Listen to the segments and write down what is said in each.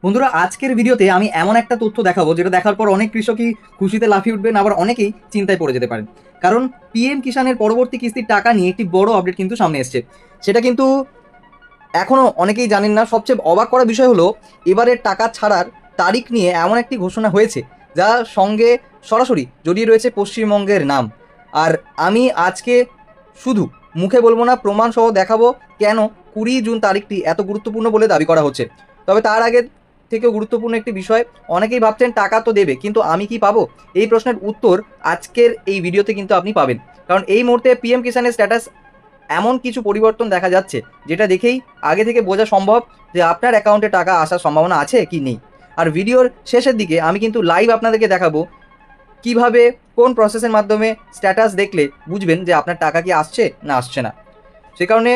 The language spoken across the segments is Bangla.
বন্ধুরা, আজকের ভিডিওতে আমি এমন একটা তথ্য দেখাবো যেটা দেখার পর অনেক কৃষকই খুশিতে লাফিয়ে উঠবেন, আবার অনেকেই চিন্তায় পড়ে যেতে পারেন। কারণ পিএম কিষানের পরবর্তী কিস্তির টাকা নিয়ে একটি বড় আপডেট কিন্তু সামনে এসছে। সেটা কিন্তু এখনও অনেকেই জানেন না। সবচেয়ে অবাক করা বিষয় হলো এবারের টাকা ছাড়ার তারিখ নিয়ে এমন একটি ঘোষণা হয়েছে যা সঙ্গে সরাসরি জড়িয়ে রয়েছে পশ্চিমবঙ্গের নাম। আর আমি আজকে শুধু মুখে বলবো না, প্রমাণসহ দেখাবো কেন 20 জুন তারিখটি এত গুরুত্বপূর্ণ বলে দাবি করা হচ্ছে। তবে তার আগে থেকেও গুরুত্বপূর্ণ একটি বিষয়, অনেকেই ভাবছেন টাকা তো দেবে, কিন্তু আমি কি পাবো? এই প্রশ্নের উত্তর আজকের এই ভিডিওতে কিন্তু আপনি পাবেন। কারণ এই মুহূর্তে পিএম কিষানের স্ট্যাটাস এমন কিছু পরিবর্তন দেখা যাচ্ছে যেটা দেখেই আগে থেকে বোঝা সম্ভব যে আপনার অ্যাকাউন্টে টাকা আসার সম্ভাবনা আছে কি নেই। আর ভিডিওর শেষের দিকে আমি কিন্তু লাইভ আপনাদেরকে দেখাবো কিভাবে কোন প্রসেসের মাধ্যমে স্ট্যাটাস দেখলে বুঝবেন যে আপনার টাকা কি আসছে না আসছে না। সে কারণে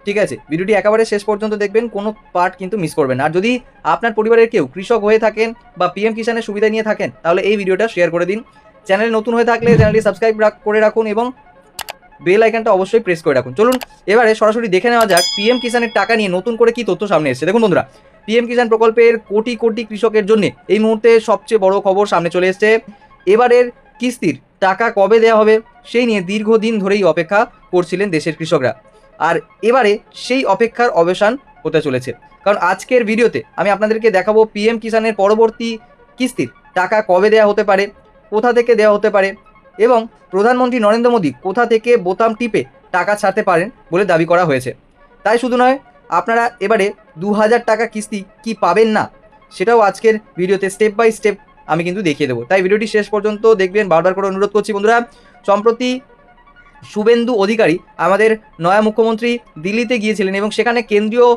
ঠিক আছে, ভিডিওটি একেবারে শেষ পর্যন্ত দেখবেন, কোনো পার্ট কিন্তু মিস করবেন না। আর যদি আপনার পরিবারের কেউ কৃষক হয়ে থাকেন বা পিএম কিষানের সুবিধা নিয়ে থাকেন, তাহলে এই ভিডিওটা শেয়ার করে দিন। চ্যানেলে নতুন হয়ে থাকলে চ্যানেলটি সাবস্ক্রাইব করে রাখুন এবং বেল আইকনটা অবশ্যই প্রেস করে রাখুন। চলুন এবারে সরাসরি দেখে নেওয়া যাক পিএম কিষানের টাকা নিয়ে নতুন করে কি তথ্য সামনে এসেছে। দেখুন বন্ধুরা, পিএম কিষান প্রকল্পের কোটি কোটি কৃষকের জন্য এই মুহূর্তে সবচেয়ে বড় খবর সামনে চলে এসেছে। এবারের কিস্তির টাকা কবে দেওয়া হবে সেই নিয়ে দীর্ঘদিন ধরেই অপেক্ষা করছিলেন দেশের কৃষকরা। আর এবারে সেই অপেক্ষার অবসান হতে চলেছে। কারণ আজকের ভিডিওতে আমি আপনাদেরকে দেখাবো পিএম কিষানের পরবর্তী কিস্তির টাকা কবে দেওয়া হতে পারে, কোথা থেকে দেওয়া হতে পারে এবং প্রধানমন্ত্রী নরেন্দ্র মোদী কোথা থেকে বোতাম টিপে টাকা ছাড়তে পারেন বলে দাবি করা হয়েছে। তাই শুধু নয়, আপনারা এবারে 2000 টাকা কিস্তি কি পাবেন না সেটাও আজকের ভিডিওতে স্টেপ বাই স্টেপ আমি কিন্তু দেখিয়ে দেবো। তাই ভিডিওটি শেষ পর্যন্ত দেখবেন, বারবার করে অনুরোধ করছি বন্ধুরা। সম্প্রতি শুভেন্দু অধিকারী আমাদের নয়া মুখ্যমন্ত্রী দিল্লিতে গিয়েছিলেন এবং সেখানে কেন্দ্রীয়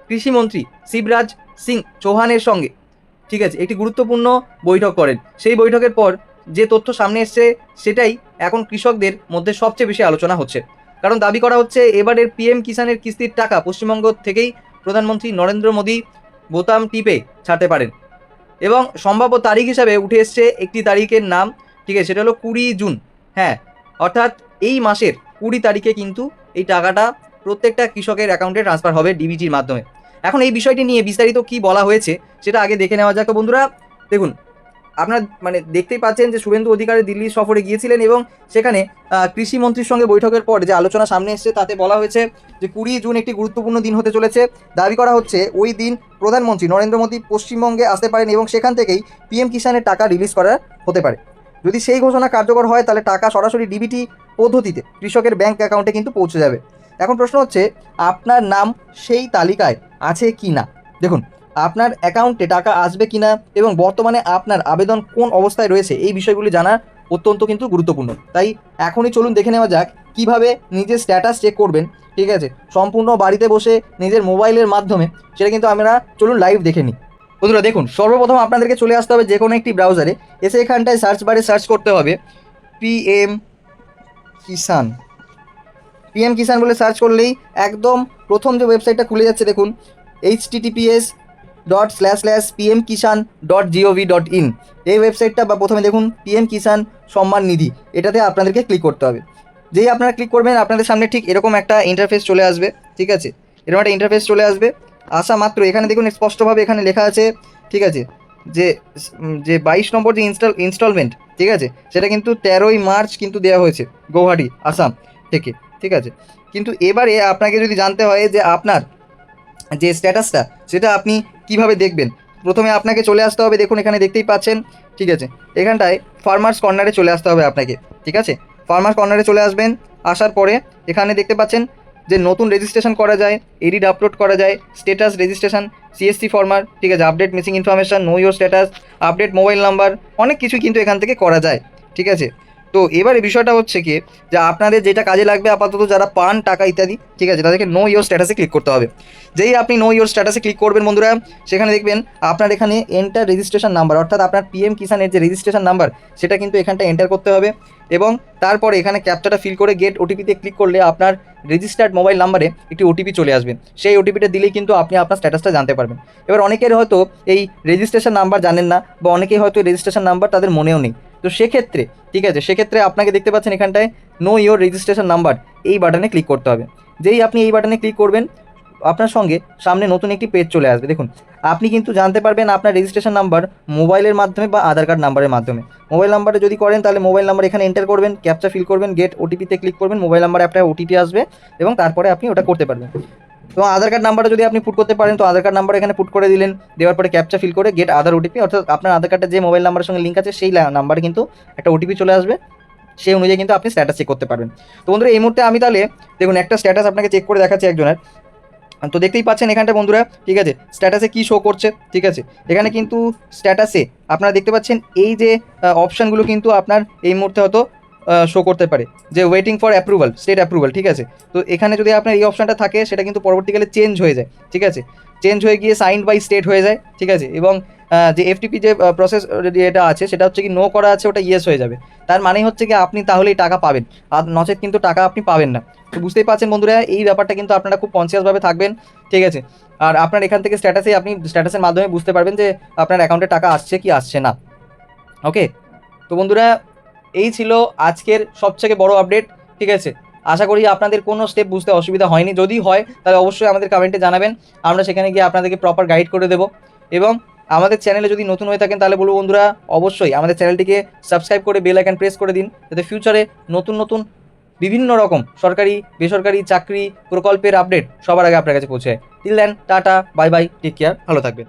কৃষিমন্ত্রী শিবরাজ সিং চৌহানের সঙ্গে ঠিক আছে একটি গুরুত্বপূর্ণ বৈঠক করেন। সেই বৈঠকের পর যে তথ্য সামনে এসছে সেটাই এখন কৃষকদের মধ্যে সবচেয়ে বেশি আলোচনা হচ্ছে। কারণ দাবি করা হচ্ছে এবারের পিএম কিষানের কিস্তির টাকা পশ্চিমবঙ্গ থেকেই প্রধানমন্ত্রী নরেন্দ্র মোদী বোতাম টিপে ছাড়তে পারেন এবং সম্ভাব্য তারিখ হিসাবে উঠে এসছে একটি তারিখের নাম। ঠিক আছে, সেটা হলো 20 জুন। হ্যাঁ, অর্থাৎ এই মাসের 20 তারিখে কিন্তু এই টাকাটা প্রত্যেকটা কৃষকের অ্যাকাউন্টে ট্রান্সফার হবে ডিবিটির মাধ্যমে। এখন এই বিষয়টি নিয়ে বিস্তারিত কি বলা হয়েছে সেটা আগে দেখে নেওয়া যাক। বন্ধুরা দেখুন, আপনার দেখতেই পাচ্ছেন যে শুভেন্দু অধিকারী দিল্লি সফরে গিয়েছিলেন এবং সেখানে কৃষিমন্ত্রীর সঙ্গে বৈঠকের পর যে আলোচনা সামনে এসছে তাতে বলা হয়েছে যে 20 জুন একটি গুরুত্বপূর্ণ দিন হতে চলেছে। দাবি করা হচ্ছে ওই দিন প্রধানমন্ত্রী নরেন্দ্র মোদী পশ্চিমবঙ্গে আসতে পারেন এবং সেখান থেকেই পিএম কিষানের টাকা রিলিজ করা হতে পারে। যদি সেই ঘোষণা কার্যকর হয় তাহলে টাকা সরাসরি ডিবিটি পদ্ধতিতে কৃষকের ব্যাংক অ্যাকাউন্টে কিন্তু পৌঁছে যাবে। এখন প্রশ্ন হচ্ছে আপনার নাম সেই তালিকায় আছে কি না। দেখুন, আপনার অ্যাকাউন্টে টাকা আসবে কিনা এবং বর্তমানে আপনার আবেদন কোন অবস্থায় রয়েছে এই বিষয়গুলি জানা অত্যন্ত কিন্তু গুরুত্বপূর্ণ। তাই এখনই চলুন দেখে নেওয়া যাক কিভাবে নিজের স্ট্যাটাস চেক করবেন। ঠিক আছে, সম্পূর্ণ বাড়িতে বসে নিজের মোবাইলের মাধ্যমে, সেটা কিন্তু আমরা চলুন লাইভ দেখে নিই। বন্ধুরা দেখুন, সর্বপ্রথম আপনাদেরকে চলে আসতে হবে যে কোনো একটি ব্রাউজারে, এসে এখানটায় সার্চ বারে সার্চ করতে হবে পিএম কিষান। পিএম কিষান বলে সার্চ করলেই একদম প্রথম যে ওয়েবসাইটটা খুলে যাচ্ছে দেখুন, https://pmkishan.gov.in। এই ওয়েবসাইটটা বা প্রথমে দেখুন পিএম কিষান সম্মান নিধি, এটাতে আপনাদেরকে ক্লিক করতে হবে। যেই আপনারা ক্লিক করবেন আপনাদের সামনে ঠিক এরকম একটা ইন্টারফেস চলে আসবে। ঠিক আছে, এরকম একটা ইন্টারফেস চলে আসবে। আসা মাত্র এখানে দেখুন স্পষ্টভাবে এখানে লেখা আছে, ঠিক আছে, যে যে 22 নম্বর যে ইনস্টলমেন্ট, ঠিক আছে, সেটা কিন্তু 13ই মার্চ কিন্তু দেওয়া হয়েছে গৌহাটি আসাম থেকে। ঠিক আছে, কিন্তু এবারে আপনাকে যদি জানতে হয় যে আপনার যে স্ট্যাটাসটা সেটা আপনি কিভাবে দেখবেন, প্রথমে আপনাকে চলে আসতে হবে, দেখুন এখানে দেখতেই পাচ্ছেন, ঠিক আছে, এখানটায় ফার্মার্স কর্নারে চলে আসতে হবে আপনাকে। ঠিক আছে, ফার্মার্স কর্নারে চলে আসবেন। আসার পরে এখানে দেখতে পাচ্ছেন যে নতুন রেজিস্ট্রেশন করা যায়, এডিট আপলোড করা যায়, স্ট্যাটাস রেজিস্ট্রেশন, সিএসসি ফর্মার, ঠিক আছে, update missing information, know your status, update mobile number, অনেক কিছু কিন্তু এখান থেকে করা যায়। ঠিক আছে, তো এবারে বিষয়টা হচ্ছে কি যে আপনাদের যেটা কাজে লাগবে আপাতত যারা পান টাকা ইত্যাদি, ঠিক আছে, তাদেরকে নো ইয়োর স্ট্যাটাসে ক্লিক করতে হবে। যেই আপনি নো ইয়োর স্ট্যাটাসে ক্লিক করবেন বন্ধুরা, সেখানে দেখবেন আপনার এখানে এন্টার রেজিস্ট্রেশন নাম্বার, অর্থাৎ আপনার পিএম কিষানের যে রেজিস্ট্রেশন নাম্বার সেটা কিন্তু এখানটা এন্টার করতে হবে এবং তারপরে এখানে ক্যাপচাটা ফিল করে গেট ওটিপিতে ক্লিক করলে আপনার রেজিস্টার্ড মোবাইল নাম্বারে একটি ওটিপি চলে আসবে। সেই ওটিপিটা দিলেই কিন্তু আপনি আপনার স্ট্যাটাসটা জানতে পারবেন। এবার অনেকের হয়তো এই রেজিস্ট্রেশন নাম্বার জানেন না বা অনেকেই হয়তো রেজিস্ট্রেশন নাম্বার তাদের মনেও নেই। তো সেক্ষেত্রে ঠিক আছে, সেক্ষেত্রে আপনাকে দেখতে পাচ্ছেন এখানটায় নো ইয়োর রেজিস্ট্রেশন নাম্বার, এই বাটনে ক্লিক করতে হবে। যেই আপনি এই বাটনে ক্লিক করবেন আপনার সঙ্গে সামনে নতুন একটি পেজ চলে আসবে। দেখুন আপনি কিন্তু জানতে পারবেন আপনার রেজিস্ট্রেশন নাম্বার মোবাইলের মাধ্যমে বা আধার কার্ড নাম্বারের মাধ্যমে। মোবাইল নাম্বারে যদি করেন তাহলে মোবাইল নাম্বার এখানে এন্টার করবেন, ক্যাপচা ফিল করবেন, গেট ওটিপিতে ক্লিক করবেন, মোবাইল নাম্বারে একটা ওটিপি আসবে এবং তারপরে আপনি ওটা করতে পারবেন। তো আধার কার্ড নাম্বারটা যদি আপনি পুট করতে পারেন তো আধার কার্ড নাম্বার এখানে পুট করে দিলেন, দেওয়ার পরে ক্যাপচা ফিল করে গেট আধার ওটিপি, অর্থাৎ আপনার আধার কার্ডের যে মোবাইল নাম্বারের সঙ্গে লিঙ্ক আছে সেই নাম্বারে কিন্তু একটা ওটিপি চলে আসবে, সেই অনুযায়ী কিন্তু আপনি স্ট্যাটাস চেক করতে পারবেন। তো বন্ধুরা এই মুহূর্তে আমি তাহলে দেখুন একটা স্ট্যাটাস আপনাকে চেক করে দেখাচ্ছি একজনের। তো দেখতেই পাচ্ছেন এখানটা বন্ধুরা, ঠিক আছে, স্ট্যাটাসে কী শো করছে, ঠিক আছে, এখানে কিন্তু স্ট্যাটাসে আপনারা দেখতে পাচ্ছেন এই যে অপশানগুলো কিন্তু আপনার এই মুহূর্তে হয়তো শো করতে পারে যে waiting for approval, state approval, ঠিক আছে। তো এখানে যদি আপনার এই অপশানটা থাকে সেটা কিন্তু পরবর্তীকালে চেঞ্জ হয়ে যায়, ঠিক আছে, চেঞ্জ হয়ে গিয়ে সাইন্ড বাই স্টেট হয়ে যায়, ঠিক আছে, এবং যে এফটিপি যে প্রসেস এটা আছে সেটা হচ্ছে কি নো করা আছে ওটা ইয়েস হয়ে যাবে। তার মানে হচ্ছে কি আপনি তাহলেই টাকা পাবেন, আর নচেত কিন্তু টাকা আপনি পাবেন না। তো বুঝতেই পারছেন বন্ধুরা, এই ব্যাপারটা কিন্তু আপনারা খুব কনসিয়াসভাবে থাকবেন, ঠিক আছে। আর আপনার এখান থেকে স্ট্যাটাসে আপনি স্ট্যাটাসের মাধ্যমে বুঝতে পারবেন যে আপনার অ্যাকাউন্টে টাকা আসছে কি আসছে না। ওকে, তো বন্ধুরা এই ছিল আজকের সবথেকে বড় আপডেট, ঠিক আছে। আশা করি আপনাদের কোনো স্টেপ বুঝতে অসুবিধা হয়নি, যদি হয় তাহলে অবশ্যই আমাদের কমেন্টে জানাবেন, আমরা সেখানে গিয়ে আপনাদেরকে প্রপার গাইড করে দেবো। এবং আমাদের চ্যানেলে যদি নতুন হয়ে থাকেন তাহলে বলবো বন্ধুরা অবশ্যই আমাদের চ্যানেলটিকে সাবস্ক্রাইব করে বেল আইকন প্রেস করে দিন, যাতে ফিউচারে নতুন নতুন বিভিন্ন রকম সরকারি বেসরকারি চাকরি প্রকল্পের আপডেট সবার আগে আপনার কাছে পৌঁছে যায়। Till then tata bye bye, take care, ভালো থাকবেন।